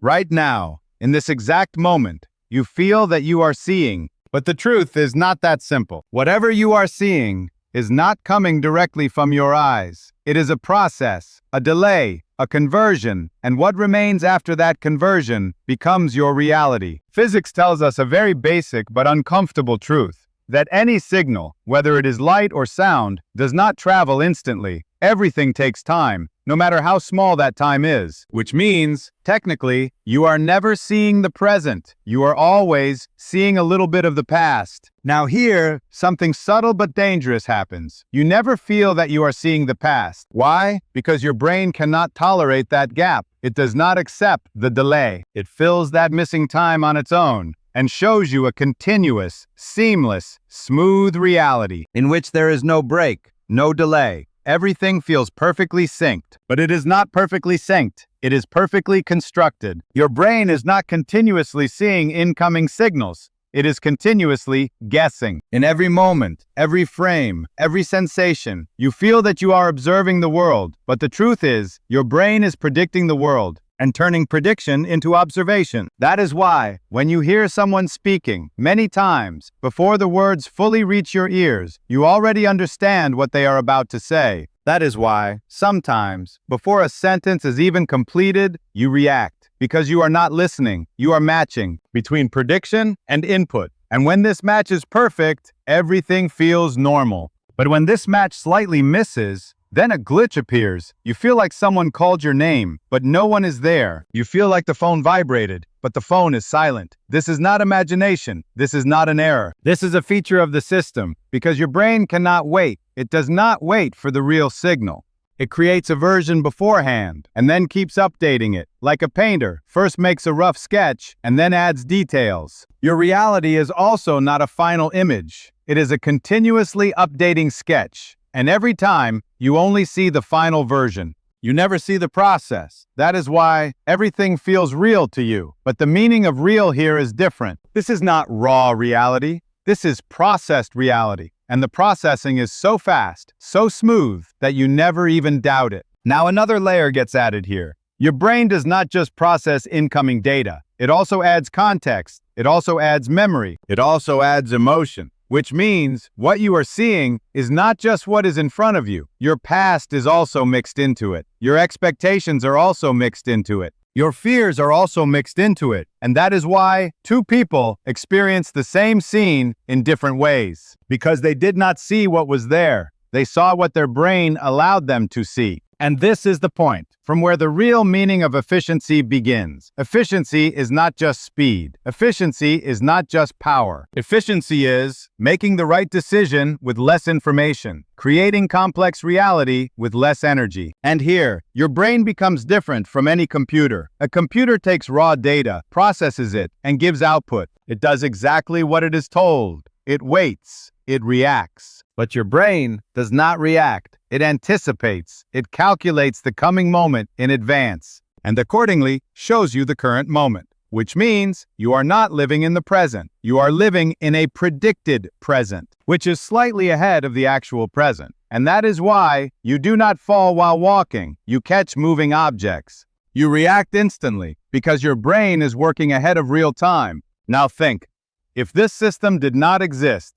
Right now, in this exact moment, you feel that you are seeing, but the truth is not that simple. Whatever you are seeing is not coming directly from your eyes. It is a process, a delay, a conversion, and what remains after that conversion becomes your reality. Physics tells us a very basic but uncomfortable truth, that any signal, whether it is light or sound, does not travel instantly. Everything takes time, no matter how small that time is. Which means, technically, you are never seeing the present. You are always seeing a little bit of the past. Now here, something subtle but dangerous happens. You never feel that you are seeing the past. Why? Because your brain cannot tolerate that gap. It does not accept the delay. It fills that missing time on its own and shows you a continuous, seamless, smooth reality in which there is no break, no delay. Everything feels perfectly synced, but it is not perfectly synced. It is perfectly constructed. Your brain is not continuously seeing incoming signals. It is continuously guessing. In every moment, every frame, every sensation, you feel that you are observing the world, but the truth is, your brain is predicting the world and turning prediction into observation. That is why, when you hear someone speaking, many times, before the words fully reach your ears, you already understand what they are about to say. That is why, sometimes, before a sentence is even completed, you react. Because you are not listening, you are matching between prediction and input. And when this match is perfect, everything feels normal. But when this match slightly misses, then a glitch appears. You feel like someone called your name, but no one is there. You feel like the phone vibrated, but the phone is silent. This is not imagination. This is not an error. This is a feature of the system, because your brain cannot wait. It does not wait for the real signal. It creates a version beforehand, and then keeps updating it. Like a painter, first makes a rough sketch, and then adds details. Your reality is also not a final image. It is a continuously updating sketch. And every time, you only see the final version. You never see the process. That is why everything feels real to you. But the meaning of real here is different. This is not raw reality. This is processed reality. And the processing is so fast, so smooth, that you never even doubt it. Now another layer gets added here. Your brain does not just process incoming data. It also adds context. It also adds memory. It also adds emotion. Which means what you are seeing is not just what is in front of you. Your past is also mixed into it. Your expectations are also mixed into it. Your fears are also mixed into it. And that is why two people experience the same scene in different ways. Because they did not see what was there. They saw what their brain allowed them to see. And this is the point, from where the real meaning of efficiency begins. Efficiency is not just speed. Efficiency is not just power. Efficiency is making the right decision with less information, creating complex reality with less energy. And here, your brain becomes different from any computer. A computer takes raw data, processes it, and gives output. It does exactly what it is told. It waits. It reacts. But your brain does not react. It anticipates. It calculates the coming moment in advance, and accordingly shows you the current moment, which means you are not living in the present. You are living in a predicted present, which is slightly ahead of the actual present. And that is why you do not fall while walking. You catch moving objects. You react instantly because your brain is working ahead of real time. Now think, if this system did not exist,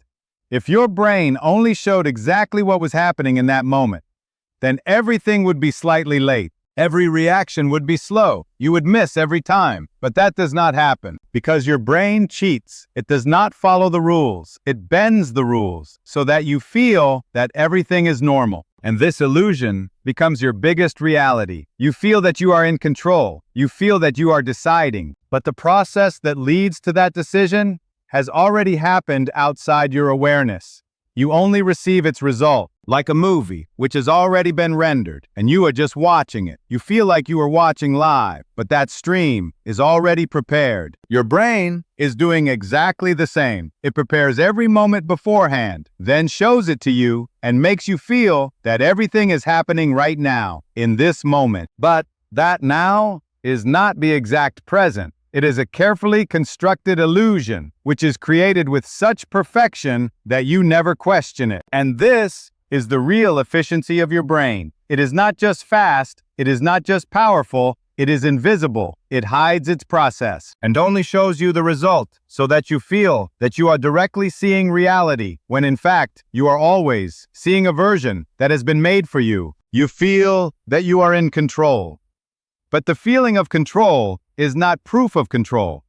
if your brain only showed exactly what was happening in that moment, then everything would be slightly late. Every reaction would be slow. You would miss every time. But that does not happen because your brain cheats. It does not follow the rules. It bends the rules so that you feel that everything is normal. And this illusion becomes your biggest reality. You feel that you are in control. You feel that you are deciding. But the process that leads to that decision has already happened outside your awareness. You only receive its result, like a movie, which has already been rendered, and you are just watching it. You feel like you are watching live, but that stream is already prepared. Your brain is doing exactly the same. It prepares every moment beforehand, then shows it to you, and makes you feel that everything is happening right now, in this moment. But that now is not the exact present. It is a carefully constructed illusion, which is created with such perfection that you never question it. And this is the real efficiency of your brain. It is not just fast, it is not just powerful, It is invisible. It hides its process and only shows you the result so that you feel that you are directly seeing reality when in fact you are always seeing a version that has been made for you. You feel that you are in control. But the feeling of control is not proof of control.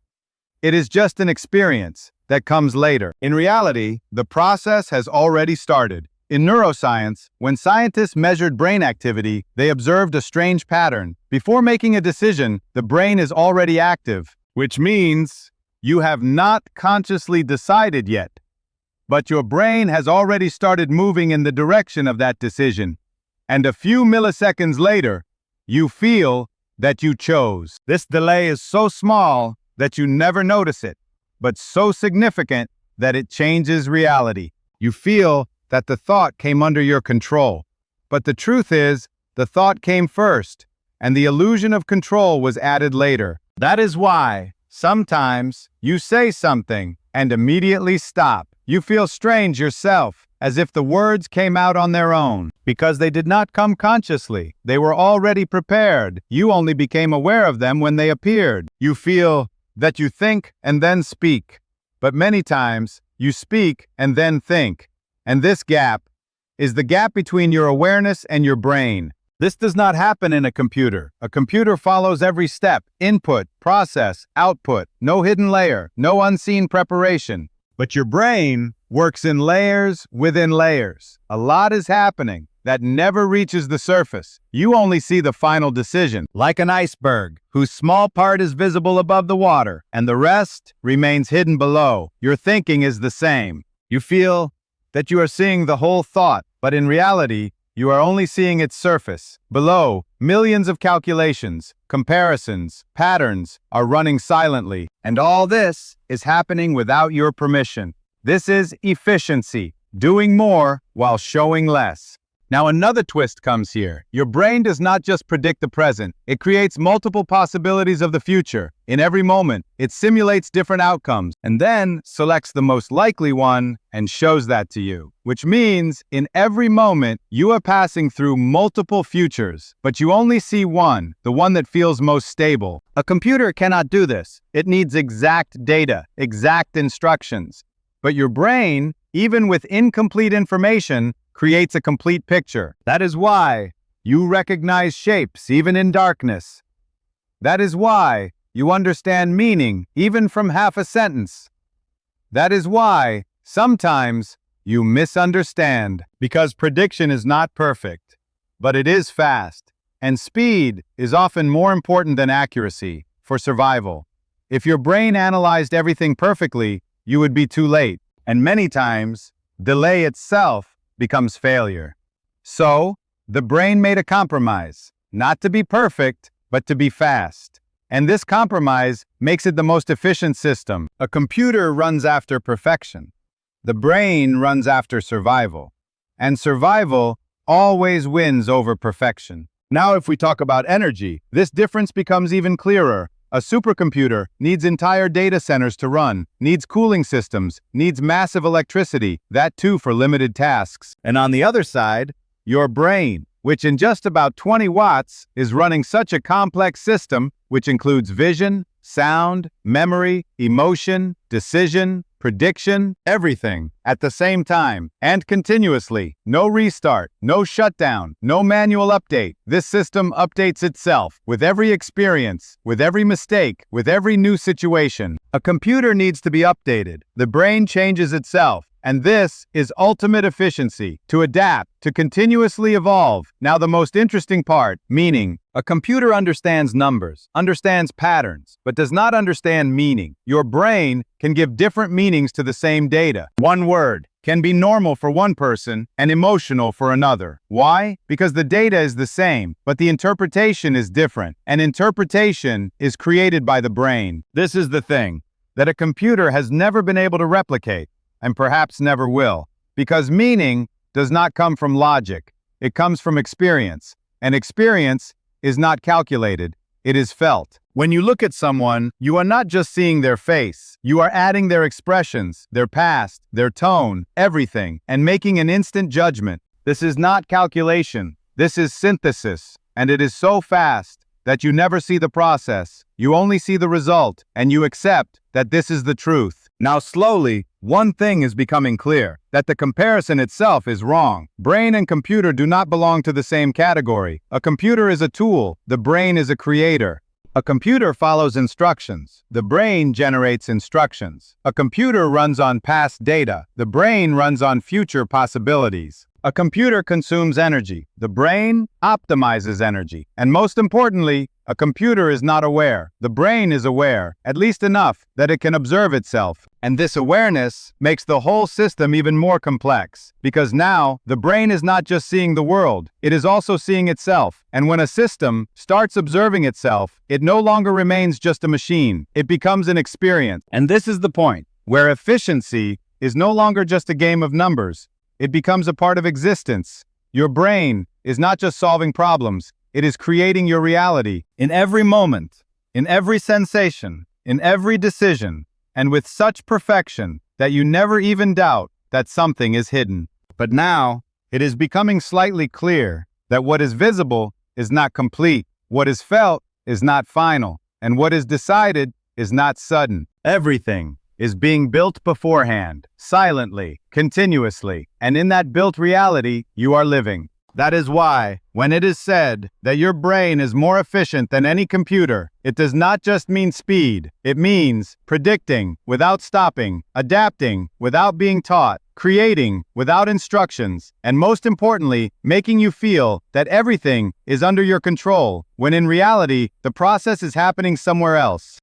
It is just an experience that comes later. In reality, the process has already started. In neuroscience, when scientists measured brain activity, they observed a strange pattern. Before making a decision, the brain is already active, which means you have not consciously decided yet, but your brain has already started moving in the direction of that decision. And a few milliseconds later, you feel that you chose. This delay is so small that you never notice it, but so significant that it changes reality. You feel that the thought came under your control. But the truth is, the thought came first, and the illusion of control was added later. That is why, sometimes, you say something and immediately stop. You feel strange yourself, as if the words came out on their own, because they did not come consciously. They were already prepared. You only became aware of them when they appeared. You feel that you think and then speak, but many times, you speak and then think. And this gap is the gap between your awareness and your brain. This does not happen in a computer. A computer follows every step: input, process, output, no hidden layer, no unseen preparation. But your brain works in layers within layers. A lot is happening that never reaches the surface. You only see the final decision, like an iceberg, whose small part is visible above the water, and the rest remains hidden below. Your thinking is the same. You feel that you are seeing the whole thought, but in reality, you are only seeing its surface. Below, millions of calculations, comparisons, patterns are running silently, and all this is happening without your permission. This is efficiency, doing more while showing less. Now another twist comes here. Your brain does not just predict the present, it creates multiple possibilities of the future. In every moment, it simulates different outcomes and then selects the most likely one and shows that to you. Which means, in every moment, you are passing through multiple futures, but you only see one, the one that feels most stable. A computer cannot do this. It needs exact data, exact instructions. But your brain, even with incomplete information, creates a complete picture. That is why you recognize shapes even in darkness. That is why you understand meaning even from half a sentence. That is why sometimes you misunderstand, because prediction is not perfect, but it is fast, and speed is often more important than accuracy for survival. If your brain analyzed everything perfectly, you would be too late, and many times delay itself becomes failure. So, the brain made a compromise, not to be perfect, but to be fast. And this compromise makes it the most efficient system. A computer runs after perfection. The brain runs after survival. And survival always wins over perfection. Now, if we talk about energy, this difference becomes even clearer. A supercomputer needs entire data centers to run, needs cooling systems, needs massive electricity, that too for limited tasks. And on the other side, your brain, which in just about 20 watts is running such a complex system, which includes vision, sound, memory, emotion, decision, prediction, everything at the same time and continuously. No restart, no shutdown, no manual update. This system updates itself with every experience, with every mistake, with every new situation. A computer needs to be updated. The brain changes itself. And this is ultimate efficiency, to adapt, to continuously evolve. Now the most interesting part, meaning. A computer understands numbers, understands patterns, but does not understand meaning. Your brain can give different meanings to the same data. One word can be normal for one person and emotional for another. Why? Because the data is the same, but the interpretation is different. And interpretation is created by the brain. This is the thing that a computer has never been able to replicate, and perhaps never will, because meaning does not come from logic. It comes from experience, and experience is not calculated, it is felt. When you look at someone, you are not just seeing their face. You are adding their expressions, their past, their tone, everything, and making an instant judgment. This is not calculation. This is synthesis, and it is so fast that you never see the process. You only see the result, and you accept that this is the truth. Now slowly, one thing is becoming clear, that the comparison itself is wrong. Brain and computer do not belong to the same category. A computer is a tool, the brain is a creator. A computer follows instructions. The brain generates instructions. A computer runs on past data. The brain runs on future possibilities. A computer consumes energy. The brain optimizes energy. And most importantly, a computer is not aware. The brain is aware, at least enough that it can observe itself. And this awareness makes the whole system even more complex. Because now, the brain is not just seeing the world, it is also seeing itself. And when a system starts observing itself, it no longer remains just a machine. It becomes an experience. And this is the point, where efficiency is no longer just a game of numbers. It becomes a part of existence. Your brain is not just solving problems, it is creating your reality in every moment, in every sensation, in every decision, and with such perfection that you never even doubt that something is hidden. But now, it is becoming slightly clear that what is visible is not complete, what is felt is not final, and what is decided is not sudden. Everything is being built beforehand, silently, continuously, and in that built reality, you are living. That is why, when it is said that your brain is more efficient than any computer, it does not just mean speed. It means predicting without stopping, adapting without being taught, creating without instructions, and most importantly, making you feel that everything is under your control, when in reality, the process is happening somewhere else.